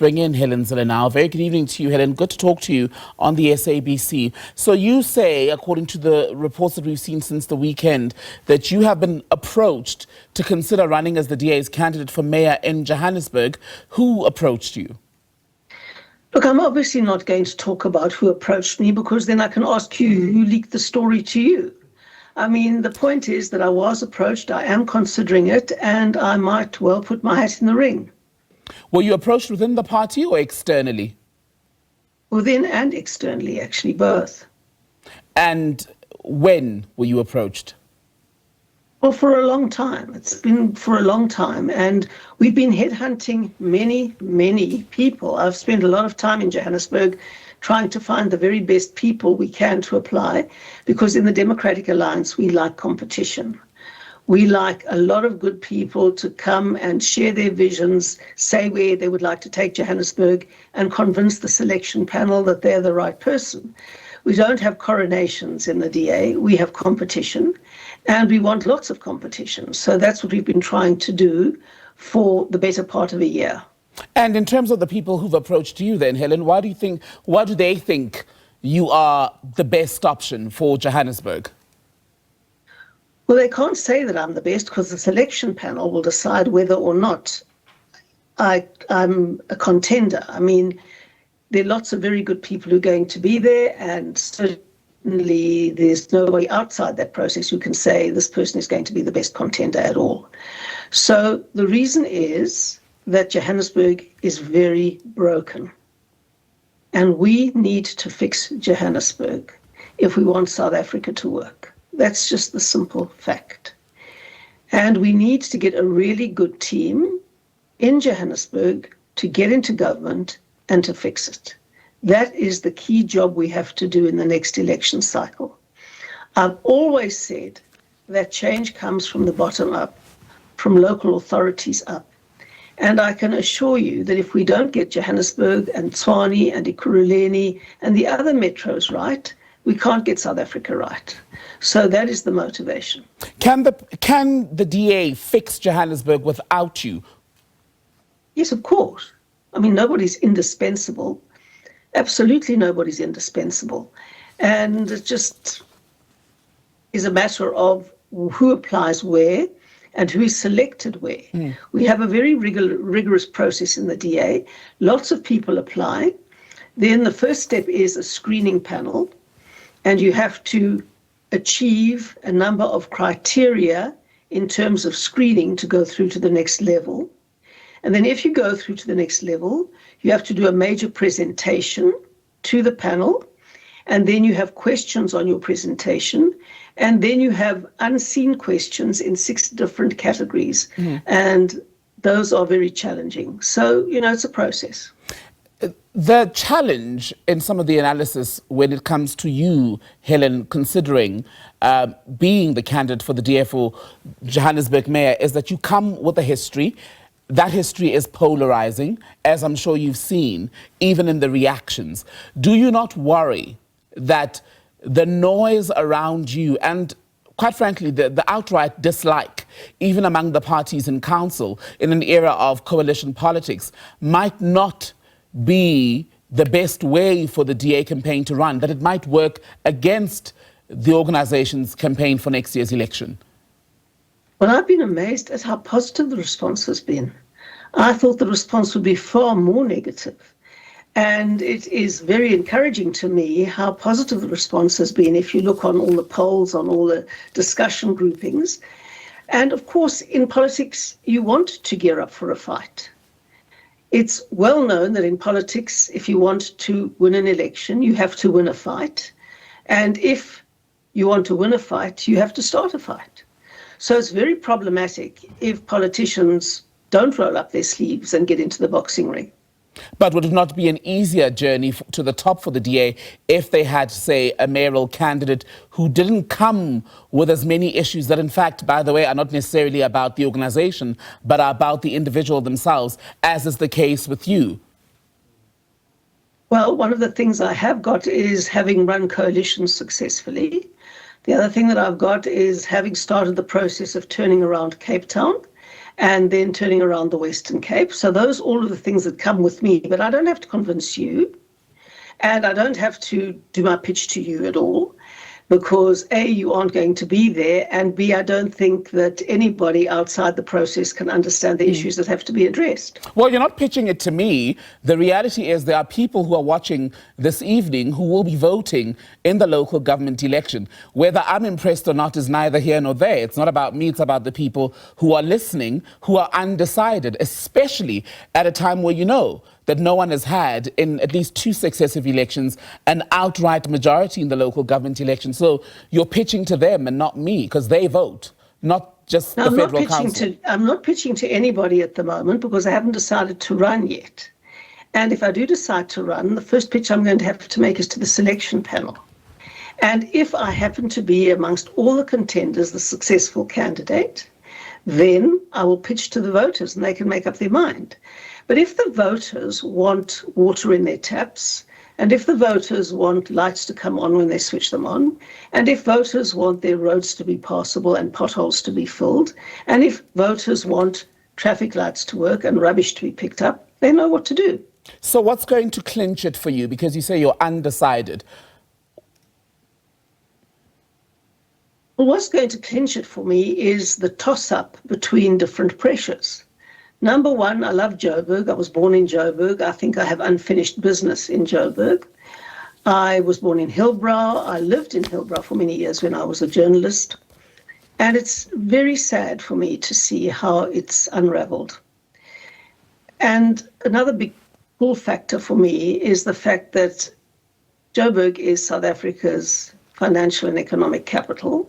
bring in Helen Zille now. Very good evening to you, Helen. Good to talk to you on the SABC. So you say, according to the reports that we've seen since the weekend, that you have been approached to consider running as the DA's candidate for mayor in Johannesburg. Who approached you? Look, I'm obviously not going to talk about who approached me, because then I can ask you who leaked the story to you. I mean, the point is that I was approached, I am considering it, and I might well put my hat in the ring. Were you approached within the party or externally? Within and externally, actually, both. And when were you approached? Well, for a long time. It's been for a long time. And we've been headhunting many, many people. I've spent a lot of time in Johannesburg trying to find the very best people we can to apply, because in the Democratic Alliance, we like competition. We like a lot of good people to come and share their visions, say where they would like to take Johannesburg, and convince the selection panel that they're the right person. We don't have coronations in the DA, we have competition, and we want lots of competition. So that's what we've been trying to do for the better part of a year. And in terms of the people who've approached you then, Helen, why do they think you are the best option for Johannesburg? Well, they can't say that I'm the best, because the selection panel will decide whether or not I'm a contender. I mean, there are lots of very good people who are going to be there, and certainly there's nobody outside that process who can say this person is going to be the best contender at all. So the reason is that Johannesburg is very broken. And we need to fix Johannesburg if we want South Africa to work. That's just the simple fact. And we need to get a really good team in Johannesburg to get into government and to fix it. That is the key job we have to do in the next election cycle. I've always said that change comes from the bottom up, from local authorities up. And I can assure you that if we don't get Johannesburg and Tshwane and Ekurhuleni and the other metros right, we can't get South Africa right. So that is the motivation. Can the DA fix Johannesburg without you? Yes, of course. I mean, nobody's indispensable. Absolutely nobody's indispensable. And it just is a matter of who applies where and who is selected where. We have a very rigorous process in the DA. Lots of people apply. Then the first step is a screening panel, and you have to achieve a number of criteria in terms of screening to go through to the next level. And then if you go through to the next level, you have to do a major presentation to the panel, and then you have questions on your presentation, and then you have unseen questions in 6 different categories. And those are very challenging. So, it's a process. The challenge in some of the analysis when it comes to you, Helen, considering being the candidate for the DA for Johannesburg mayor, is that you come with a history. That history is polarizing, as I'm sure you've seen, even in the reactions. Do you not worry that the noise around you and, quite frankly, the outright dislike, even among the parties in council in an era of coalition politics, might not be the best way for the DA campaign to run, that it might work against the organization's campaign for next year's election? Well, I've been amazed at how positive the response has been. I thought the response would be far more negative. And it is very encouraging to me how positive the response has been if you look on all the polls, on all the discussion groupings. And of course, in politics, you want to gear up for a fight. It's well known that in politics, if you want to win an election, you have to win a fight. And if you want to win a fight, you have to start a fight. So it's very problematic if politicians don't roll up their sleeves and get into the boxing ring. But would it not be an easier journey to the top for the DA if they had, say, a mayoral candidate who didn't come with as many issues that, in fact, by the way, are not necessarily about the organization, but are about the individual themselves, as is the case with you? Well, one of the things I have got is having run coalitions successfully. The other thing that I've got is having started the process of turning around Cape Town. and then turning around the Western Cape. So those are all of the things that come with me, but I don't have to convince you, and I don't have to do my pitch to you at all, because A, you aren't going to be there, and B, I don't think that anybody outside the process can understand the issues that have to be addressed. Well, you're not pitching it to me. The reality is there are people who are watching this evening who will be voting in the local government election. Whether I'm impressed or not is neither here nor there. It's not about me, it's about the people who are listening, who are undecided, especially at a time where you know that no one has had, in at least 2 successive elections, an outright majority in the local government election. So you're pitching to them and not me, because they vote, not just the federal council. I'm not pitching to anybody at the moment because I haven't decided to run yet. And if I do decide to run, the first pitch I'm going to have to make is to the selection panel. And if I happen to be amongst all the contenders the successful candidate, then I will pitch to the voters and they can make up their mind. But if the voters want water in their taps, and if the voters want lights to come on when they switch them on, and if voters want their roads to be passable and potholes to be filled, and if voters want traffic lights to work and rubbish to be picked up, they know what to do. So what's going to clinch it for you? Because you say you're undecided. Well, what's going to clinch it for me is the toss-up between different pressures. Number one, I love Joburg. I was born in Joburg. I think I have unfinished business in Joburg. I was born in Hillbrow. I lived in Hillbrow for many years when I was a journalist. And it's very sad for me to see how it's unraveled. And another big pull factor for me is the fact that Joburg is South Africa's financial and economic capital.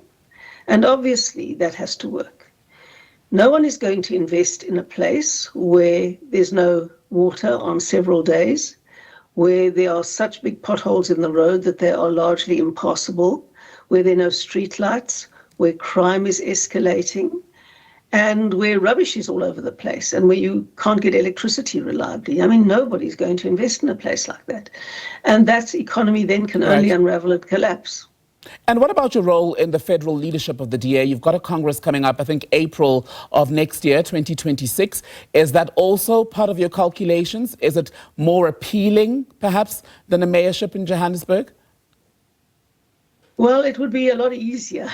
And obviously that has to work. No one is going to invest in a place where there's no water on several days, where there are such big potholes in the road that they are largely impassable, where there are no street lights, where crime is escalating, and where rubbish is all over the place, and where you can't get electricity reliably. I mean, nobody's going to invest in a place like that. And that economy then can only unravel and collapse. And what about your role in the federal leadership of the DA? You've got a Congress coming up, I think April of next year, 2026. Is that also part of your calculations? Is it more appealing, perhaps, than a mayorship in Johannesburg? Well, it would be a lot easier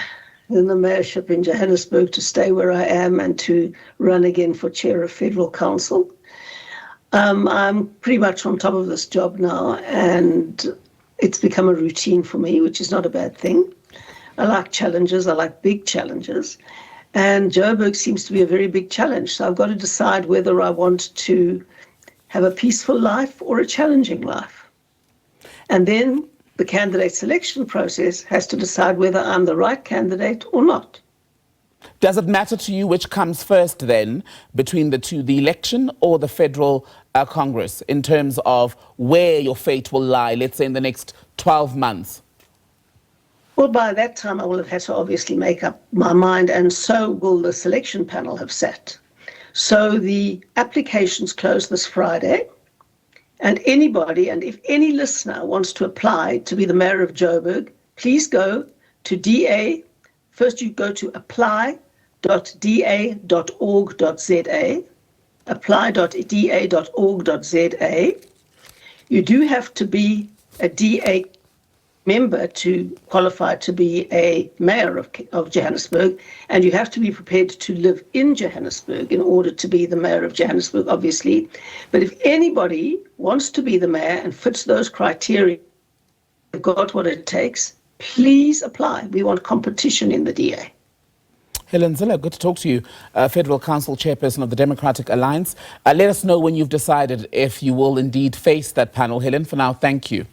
than the mayorship in Johannesburg to stay where I am and to run again for chair of federal council. I'm pretty much on top of this job now, and it's become a routine for me, which is not a bad thing. I like challenges. I like big challenges. And Joburg seems to be a very big challenge. So I've got to decide whether I want to have a peaceful life or a challenging life. And then the candidate selection process has to decide whether I'm the right candidate or not. Does it matter to you which comes first then between the two, the election or the federal Congress, in terms of where your fate will lie, let's say in the next 12 months? Well, by that time I will have had to obviously make up my mind, and so will the selection panel have sat. So the applications close this Friday, and anybody, and if any listener wants to apply to be the mayor of Joburg, please go to DA. First, you go to apply.da.org.za, apply.da.org.za. You do have to be a DA member to qualify to be a mayor of Johannesburg, and you have to be prepared to live in Johannesburg in order to be the mayor of Johannesburg, obviously. But if anybody wants to be the mayor and fits those criteria, they've got what it takes, please apply. We want competition in the DA. Helen Zille, good to talk to you, Federal Council Chairperson of the Democratic Alliance. Let us know when you've decided if you will indeed face that panel. Helen, for now, thank you.